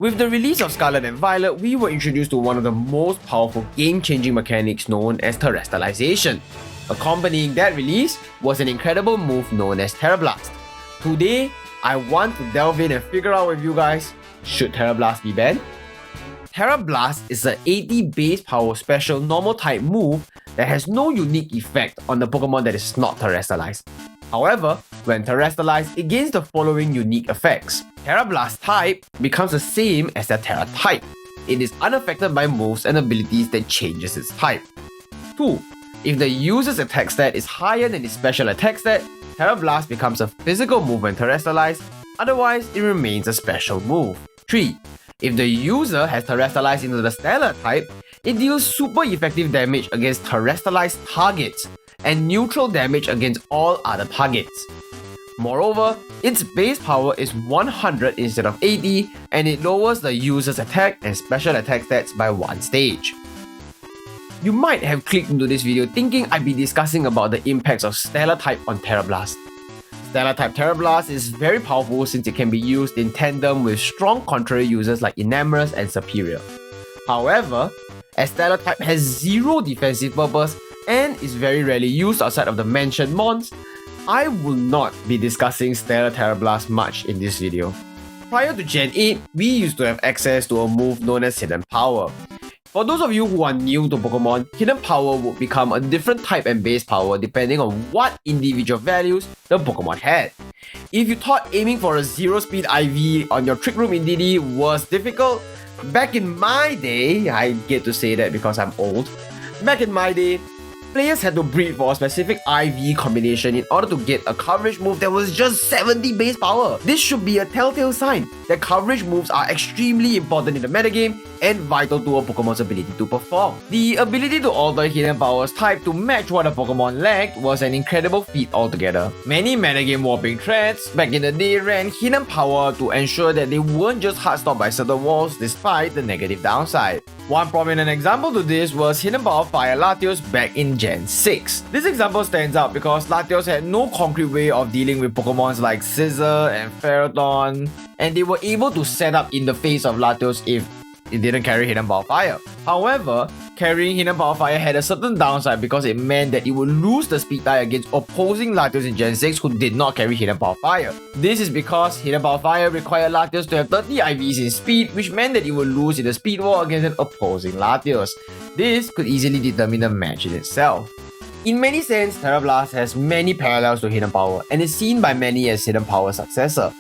With the release of Scarlet and Violet, we were introduced to one of the most powerful game-changing mechanics known as terrestrialization. Accompanying that release was an incredible move known as Tera Blast. Today, I want to delve in and figure out with you guys, should Tera Blast be banned? Tera Blast is an 80 base power special normal type move that has no unique effect on the Pokemon that is not terrestrialized. However, when terrestrialized, it gains the following unique effects. Tera Blast type becomes the same as the Tera type. It is unaffected by moves and abilities that changes its type. 2. If the user's attack stat is higher than its special attack stat, Tera Blast becomes a physical move when terrestrialized, otherwise it remains a special move. 3. If the user has terrestrialized into the Stellar type, it deals super effective damage against terrestrialized targets and neutral damage against all other targets. Moreover, its base power is 100 instead of 80, and it lowers the user's attack and special attack stats by 1 stage. You might have clicked into this video thinking I'd be discussing about the impacts of Stellar type on Tera Blast. Stellar type Tera Blast is very powerful since it can be used in tandem with strong contrary users like Enamorous and Superior. However, as Stellar type has zero defensive purpose and is very rarely used outside of the mentioned mons, I will not be discussing Stellar Tera Blast much in this video. Prior to Gen 8, we used to have access to a move known as Hidden Power. For those of you who are new to Pokemon, Hidden Power would become a different type and base power depending on what individual values the Pokemon had. If you thought aiming for a 0 speed IV on your Trick Room in DD was difficult, back in my day, I get to say that because I'm old, back in my day, players had to breed for a specific IV combination in order to get a coverage move that was just 70 base power. This should be a telltale sign that coverage moves are extremely important in the metagame and vital to a Pokemon's ability to perform. The ability to alter Hidden Power's type to match what a Pokemon lacked was an incredible feat altogether. Many metagame warping threads back in the day ran Hidden Power to ensure that they weren't just hard stopped by certain walls despite the negative downside. One prominent example to this was Hidden Power Fire Latios back in Gen 6. This example stands out because Latios had no concrete way of dealing with Pokemons like Scizor and Ferrothorn, and they were able to set up in the face of Latios if it didn't carry Hidden Power Fire. However, carrying Hidden Power Fire had a certain downside because it meant that it would lose the speed tie against opposing Latios in Gen 6 who did not carry Hidden Power Fire. This is because Hidden Power Fire required Latios to have 30 IVs in speed, which meant that it would lose in the speed war against an opposing Latios. This could easily determine the match in itself. In many sense, Tera Blast has many parallels to Hidden Power and is seen by many as Hidden Power's successor.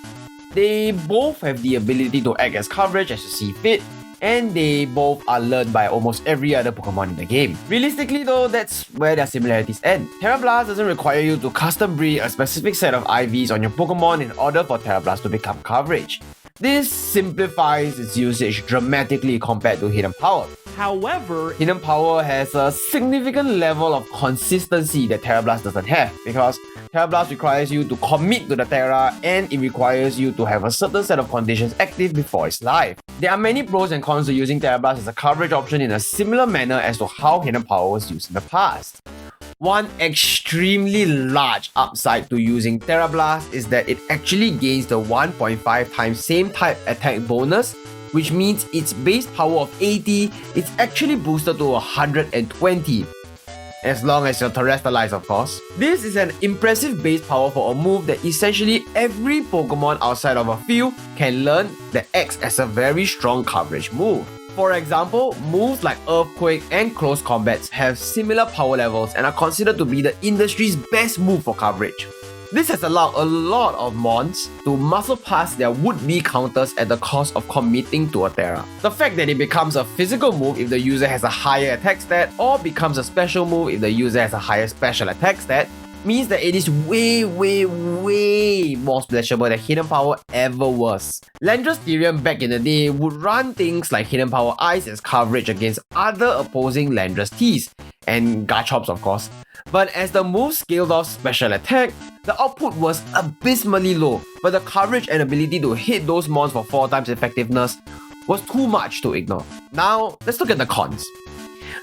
They both have the ability to act as coverage as you see fit, and they both are learned by almost every other Pokemon in the game. Realistically though, that's where their similarities end. Tera Blast doesn't require you to custom breed a specific set of IVs on your Pokemon in order for Tera Blast to become coverage. This simplifies its usage dramatically compared to Hidden Power. However, Hidden Power has a significant level of consistency that Tera Blast doesn't have because Tera Blast requires you to commit to the Tera and it requires you to have a certain set of conditions active before it's live. There are many pros and cons to using Tera Blast as a coverage option in a similar manner as to how Hidden Power was used in the past. One extremely large upside to using Tera Blast is that it actually gains the 1.5 times same type attack bonus, which means its base power of 80 is actually boosted to 120. As long as you're terrestrialized, of course. This is an impressive base power for a move that essentially every Pokemon outside of a few can learn that acts as a very strong coverage move. For example, moves like Earthquake and Close Combats have similar power levels and are considered to be the industry's best move for coverage. This has allowed a lot of mons to muscle past their would-be counters at the cost of committing to a Tera. The fact that it becomes a physical move if the user has a higher attack stat or becomes a special move if the user has a higher special attack stat means that it is way more splashable than Hidden Power ever was. Landorus Therian back in the day would run things like Hidden Power Ice as coverage against other opposing Landorus Ts, and Garchomps of course. But as the move scaled off special attack, the output was abysmally low, but the coverage and ability to hit those mons for 4 times effectiveness was too much to ignore. Now, let's look at the cons.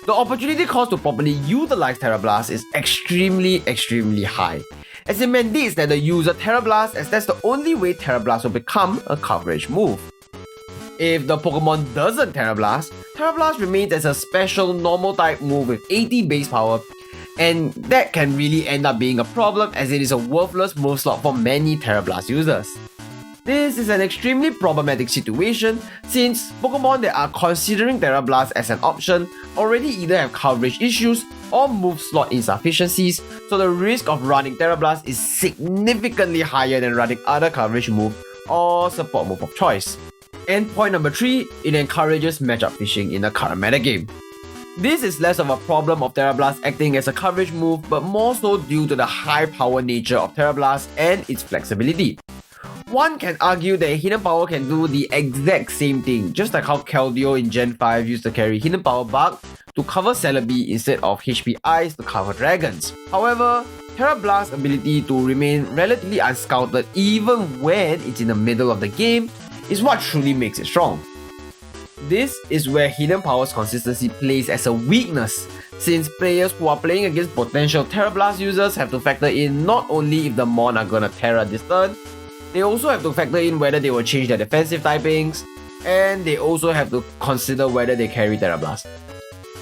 The opportunity cost to properly utilize Tera Blast is extremely high, as it mandates that the user Tera Blast as that's the only way Tera Blast will become a coverage move. If the Pokemon doesn't Tera Blast, Tera Blast remains as a special normal type move with 80 base power, and that can really end up being a problem as it is a worthless move slot for many Tera Blast users. This is an extremely problematic situation since Pokemon that are considering Tera Blast as an option already either have coverage issues or move slot insufficiencies, so the risk of running Tera Blast is significantly higher than running other coverage move or support move of choice. And point number 3, it encourages matchup fishing in the current metagame. This is less of a problem of Tera Blast acting as a coverage move, but more so due to the high power nature of Tera Blast and its flexibility. One can argue that Hidden Power can do the exact same thing, just like how Keldeo in Gen 5 used to carry Hidden Power Bug to cover Celebi instead of HP Ice to cover Dragons. However, Tera Blast's ability to remain relatively unscouted even when it's in the middle of the game is what truly makes it strong. This is where Hidden Power's consistency plays as a weakness, since players who are playing against potential Tera Blast users have to factor in not only if the Mon are gonna Tera this turn, they also have to factor in whether they will change their defensive typings, and they also have to consider whether they carry Tera Blast.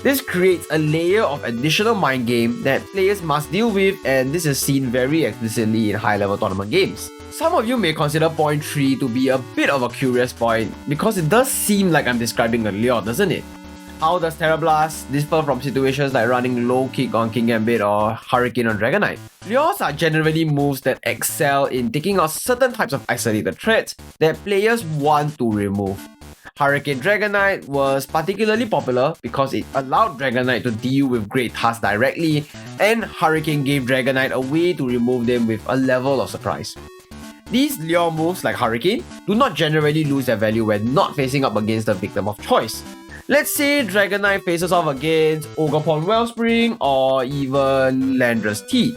This creates a layer of additional mind game that players must deal with, and this is seen very explicitly in high-level tournament games. Some of you may consider point 3 to be a bit of a curious point because it does seem like I'm describing a lure, doesn't it? How does Tera Blast differ from situations like running low kick on King Gambit or Hurricane on Dragonite? Lures are generally moves that excel in taking out certain types of isolated threats that players want to remove. Hurricane Dragonite was particularly popular because it allowed Dragonite to deal with great tasks directly, and Hurricane gave Dragonite a way to remove them with a level of surprise. These lure moves like Hurricane do not generally lose their value when not facing up against the victim of choice. Let's say Dragonite faces off against Ogerpon Wellspring or even Landorus T.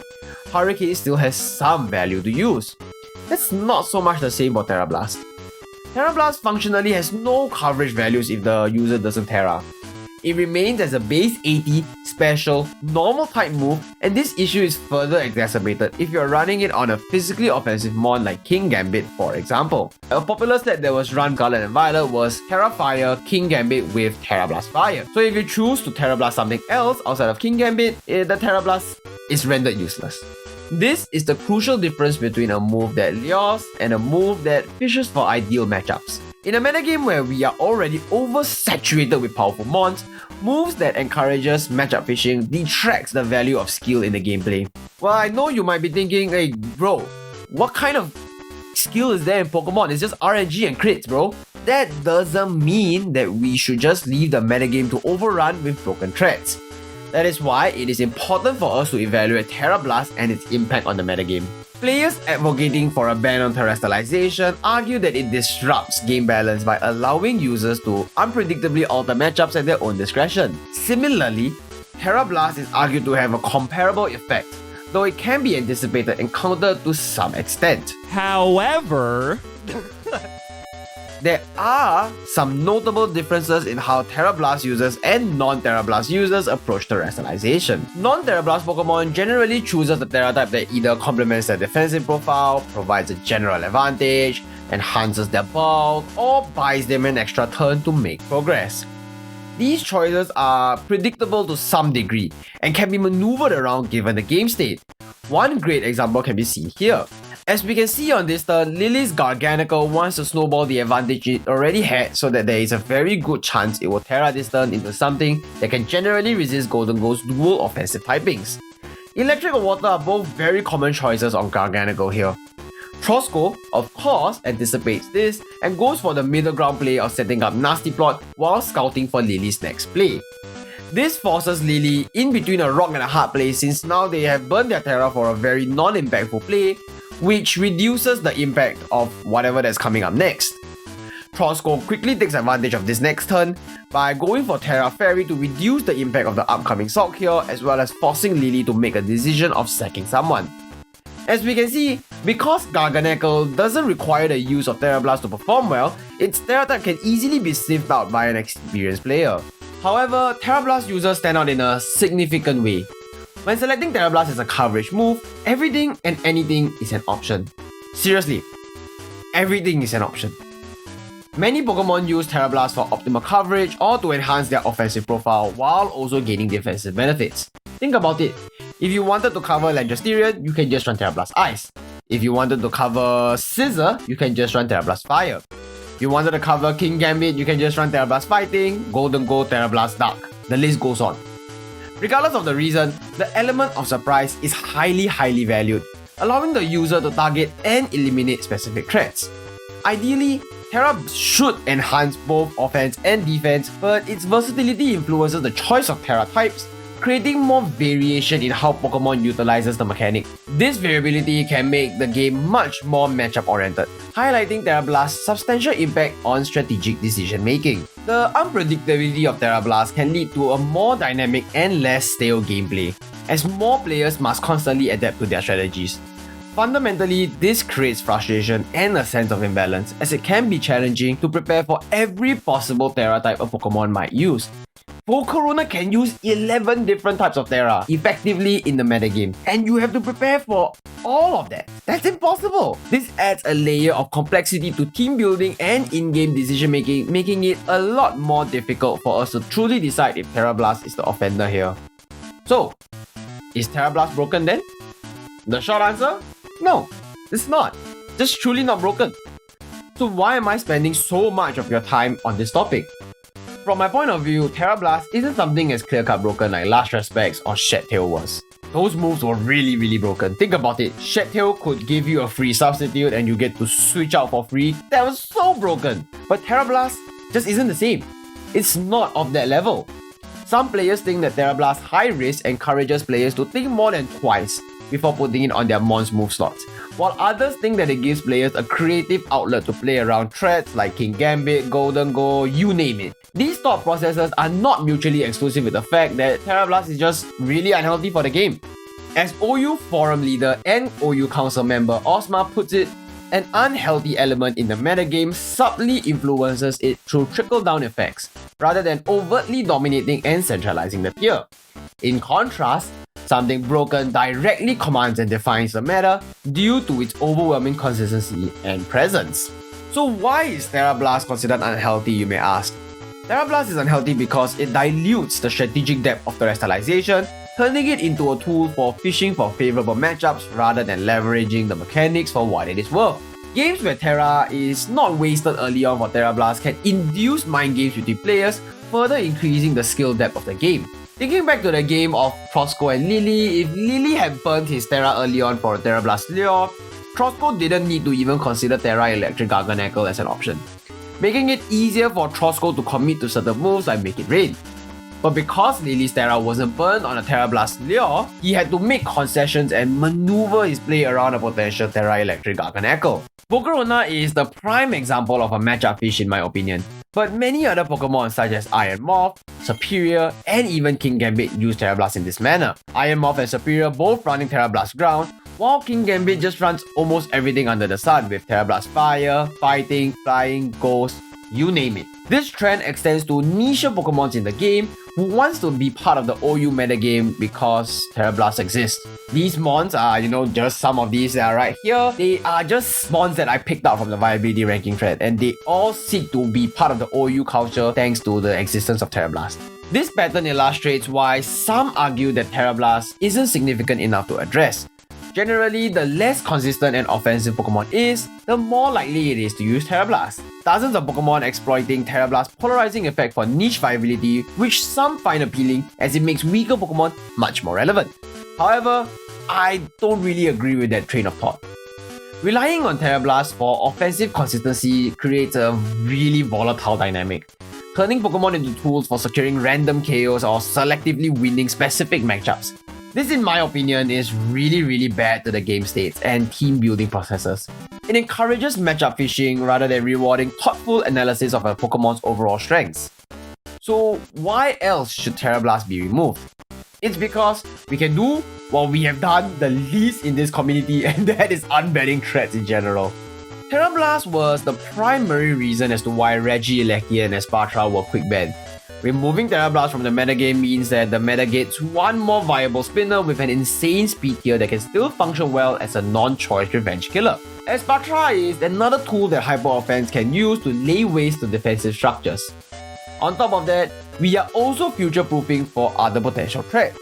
Hurricane still has some value to use. That's not so much the same for Tera Blast. Tera Blast functionally has no coverage values if the user doesn't Tera. It remains as a base 80, special, normal type move, and this issue is further exacerbated if you're running it on a physically offensive mon like King Gambit, for example. A popular set that was run Scarlet and Violet was Tera Fire King Gambit with Tera Blast Fire. So if you choose to Tera Blast something else outside of King Gambit, the Tera Blast is rendered useless. This is the crucial difference between a move that lures and a move that fishes for ideal matchups. In a metagame where we are already oversaturated with powerful mons, moves that encourages matchup fishing detracts the value of skill in the gameplay. Well, I know you might be thinking, hey bro, what kind of skill is there in Pokemon? It's just RNG and crits, bro. That doesn't mean that we should just leave the metagame to overrun with broken threats. That is why it is important for us to evaluate Tera Blast and its impact on the metagame. Players advocating for a ban on terrestrialization argue that it disrupts game balance by allowing users to unpredictably alter matchups at their own discretion. Similarly, Tera Blast is argued to have a comparable effect, though it can be anticipated and countered to some extent. However, there are some notable differences in how Tera Blast users and non-Tera Blast users approach terrestrialization. Non-Tera Blast Pokemon generally chooses the Tera type that either complements their defensive profile, provides a general advantage, enhances their bulk, or buys them an extra turn to make progress. These choices are predictable to some degree and can be maneuvered around given the game state. One great example can be seen here. As we can see on this turn, Lily's Garganical wants to snowball the advantage it already had so that there is a very good chance it will Tera this turn into something that can generally resist Golden Gold's dual offensive typings. Electric or Water are both very common choices on Garganical here. Trosco, of course, anticipates this and goes for the middle ground play of setting up Nasty Plot while scouting for Lily's next play. This forces Lily in between a rock and a hard play since now they have burned their Tera for a very non-impactful play, which reduces the impact of whatever that's coming up next. Trosco quickly takes advantage of this next turn by going for Tera Fairy to reduce the impact of the upcoming Sulk here, as well as forcing Lily to make a decision of sacking someone. As we can see, because Garganical doesn't require the use of Tera Blast to perform well, its Tera type can easily be sniffed out by an experienced player. However, Tera Blast users stand out in a significant way. When selecting Tera Blast as a coverage move, everything and anything is an option. Seriously, everything is an option. Many Pokemon use Tera Blast for optimal coverage or to enhance their offensive profile while also gaining defensive benefits. Think about it. If you wanted to cover Langasterian, you can just run Tera Blast Ice. If you wanted to cover Scissor, you can just run Tera Blast Fire. If you wanted to cover King Gambit, you can just run Tera Blast Fighting, Golden Gold, Tera Blast Dark. The list goes on. Regardless of the reason, the element of surprise is highly valued, allowing the user to target and eliminate specific threats. Ideally, Tera should enhance both offense and defense, but its versatility influences the choice of Tera types, creating more variation in how Pokemon utilizes the mechanic. This variability can make the game much more matchup oriented, highlighting Tera Blast's substantial impact on strategic decision making. The unpredictability of Tera Blast can lead to a more dynamic and less stale gameplay, as more players must constantly adapt to their strategies. Fundamentally, this creates frustration and a sense of imbalance, as it can be challenging to prepare for every possible Tera type a Pokemon might use. Volcarona can use 11 different types of Tera effectively in the metagame, and you have to prepare for all of that. That's impossible! This adds a layer of complexity to team building and in-game decision making, making it a lot more difficult for us to truly decide if Tera Blast is the offender here. So, is Tera Blast broken then? The short answer? No, it's not. Just truly not broken. So why am I spending so much of your time on this topic? From my point of view, Tera Blast isn't something as clear-cut broken like Last Respects or Shed Tail was. Those moves were really broken. Think about it, Shed Tail could give you a free substitute and you get to switch out for free. That was so broken. But Tera Blast just isn't the same. It's not of that level. Some players think that Tera Blast high risk encourages players to think more than twice before putting it on their Mons move slots, while others think that it gives players a creative outlet to play around threats like King Gambit, Golden Gold, you name it. These thought processes are not mutually exclusive with the fact that Tera Blast is just really unhealthy for the game. As OU forum leader and OU council member Osma puts it, an unhealthy element in the metagame subtly influences it through trickle-down effects, rather than overtly dominating and centralizing the tier. In contrast, something broken directly commands and defines the meta due to its overwhelming consistency and presence. So why is Tera Blast considered unhealthy, you may ask? Tera Blast is unhealthy because it dilutes the strategic depth of terrestrialization, turning it into a tool for fishing for favorable matchups rather than leveraging the mechanics for what it is worth. Games where Tera is not wasted early on for Tera Blast can induce mind games between players, further increasing the skill depth of the game. Thinking back to the game of Trosco and Lily, if Lily had burnt his Tera early on for Tera Blast Lure, Trosco didn't need to even consider Tera Electric Garganacl as an option, making it easier for Trosco to commit to certain moves like Make It Rain. But because Lily's Tera wasn't burned on a Tera Blast Lure, he had to make concessions and maneuver his play around a potential Tera Electric Garganacl. Volcarona is the prime example of a matchup fish in my opinion, but many other Pokemon such as Iron Moth, Superior, and even King Gambit use Tera Blast in this manner. Iron Moth and Superior both running Tera Blast Ground, while King Gambit just runs almost everything under the sun with Tera Blast Fire, Fighting, Flying, Ghost, you name it. This trend extends to niche Pokemons in the game who wants to be part of the OU metagame because Tera Blast exists. These mons are, just some of these that are right here. They are just mons that I picked out from the viability ranking thread, and they all seek to be part of the OU culture thanks to the existence of Tera Blast. This pattern illustrates why some argue that Tera Blast isn't significant enough to address. Generally, the less consistent and offensive Pokemon is, the more likely it is to use Tera Blast. Dozens of Pokemon exploiting Tera Blast's polarizing effect for niche viability, which some find appealing as it makes weaker Pokemon much more relevant. However, I don't really agree with that train of thought. Relying on Tera Blast for offensive consistency creates a really volatile dynamic, turning Pokemon into tools for securing random KOs or selectively winning specific matchups. This, in my opinion, is really bad to the game states and team building processes. It encourages matchup fishing rather than rewarding thoughtful analysis of a Pokemon's overall strengths. So why else should Tera Blast be removed? It's because we can do what we have done the least in this community, and that is unbanning threats in general. Tera Blast was the primary reason as to why Regieleki and Espatra were quick banned. Removing Tera Blast from the metagame means that the meta gets one more viable spinner with an insane speed tier that can still function well as a non-choice revenge killer. Espatra is another tool that Hyper Offense can use to lay waste to defensive structures. On top of that, we are also future-proofing for other potential threats.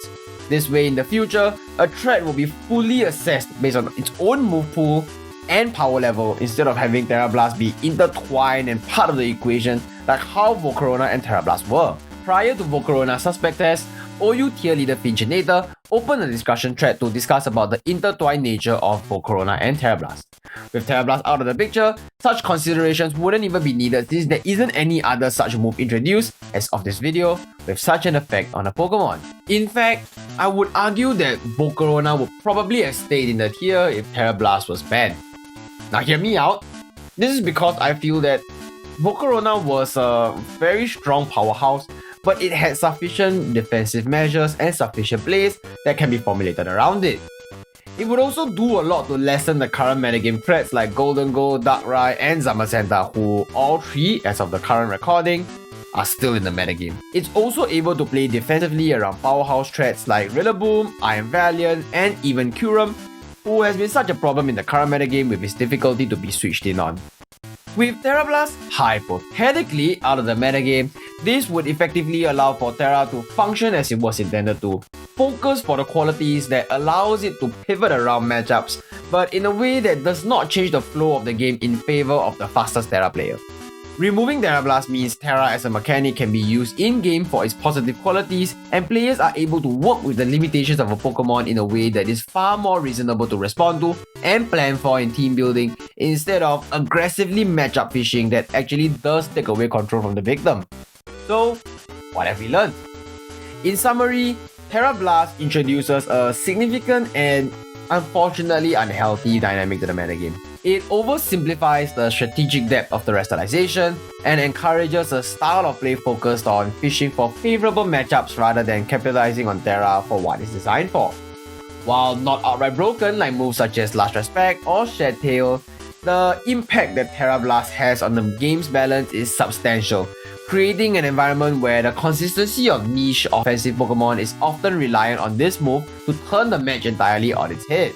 This way, in the future, a threat will be fully assessed based on its own move pool and power level instead of having Tera Blast be intertwined and part of the equation like how Volcarona and Tera Blast were. Prior to Volcarona Suspect Test, OU tier leader Finchinator opened a discussion thread to discuss about the intertwined nature of Volcarona and Tera Blast. With Tera Blast out of the picture, such considerations wouldn't even be needed since there isn't any other such move introduced as of this video with such an effect on a Pokemon. In fact, I would argue that Volcarona would probably have stayed in the tier if Tera Blast was banned. Now hear me out. This is because I feel that Volcarona was a very strong powerhouse, but it had sufficient defensive measures and sufficient plays that can be formulated around it. It would also do a lot to lessen the current metagame threats like Golden Gold, Darkrai, and Zamazenta, who all three, as of the current recording, are still in the metagame. It's also able to play defensively around powerhouse threats like Rillaboom, Iron Valiant, and even Kyurem, who has been such a problem in the current metagame with its difficulty to be switched in on. With Tera Blast hypothetically out of the metagame, this would effectively allow for Tera to function as it was intended to, focus for the qualities that allows it to pivot around matchups, but in a way that does not change the flow of the game in favor of the fastest Tera player. Removing Tera Blast means Tera as a mechanic can be used in-game for its positive qualities, and players are able to work with the limitations of a Pokemon in a way that is far more reasonable to respond to and plan for in team building, instead of aggressively matchup fishing that actually does take away control from the victim. So, what have we learned? In summary, Tera Blast introduces a significant and unfortunately unhealthy dynamic to the metagame. It oversimplifies the strategic depth of the Terastallization and encourages a style of play focused on fishing for favorable matchups rather than capitalizing on Tera for what it's designed for. While not outright broken like moves such as Last Respect or Shed Tail, the impact that Tera Blast has on the game's balance is substantial, creating an environment where the consistency of niche offensive Pokemon is often reliant on this move to turn the match entirely on its head.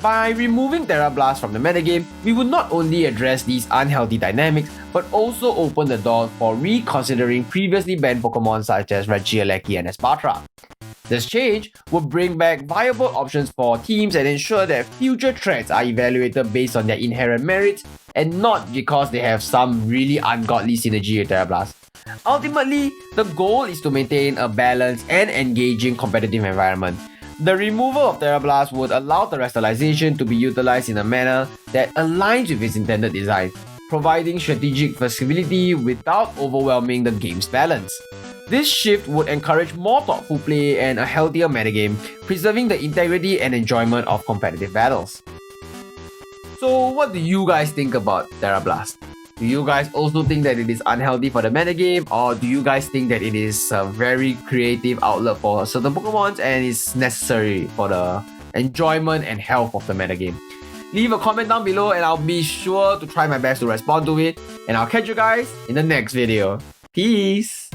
By removing Tera Blast from the metagame, we would not only address these unhealthy dynamics, but also open the door for reconsidering previously banned Pokemon such as Regieleki and Espatra. This change would bring back viable options for teams and ensure that future threats are evaluated based on their inherent merits and not because they have some really ungodly synergy with Tera Blast. Ultimately, the goal is to maintain a balanced and engaging competitive environment. The removal of Tera Blast would allow Terastallization to be utilized in a manner that aligns with its intended design, providing strategic flexibility without overwhelming the game's balance. This shift would encourage more thoughtful play and a healthier metagame, preserving the integrity and enjoyment of competitive battles. So what do you guys think about Tera Blast? Do you guys also think that it is unhealthy for the metagame, or do you guys think that it is a very creative outlet for certain Pokemon and is necessary for the enjoyment and health of the metagame? Leave a comment down below and I'll be sure to try my best to respond to it, and I'll catch you guys in the next video. Peace!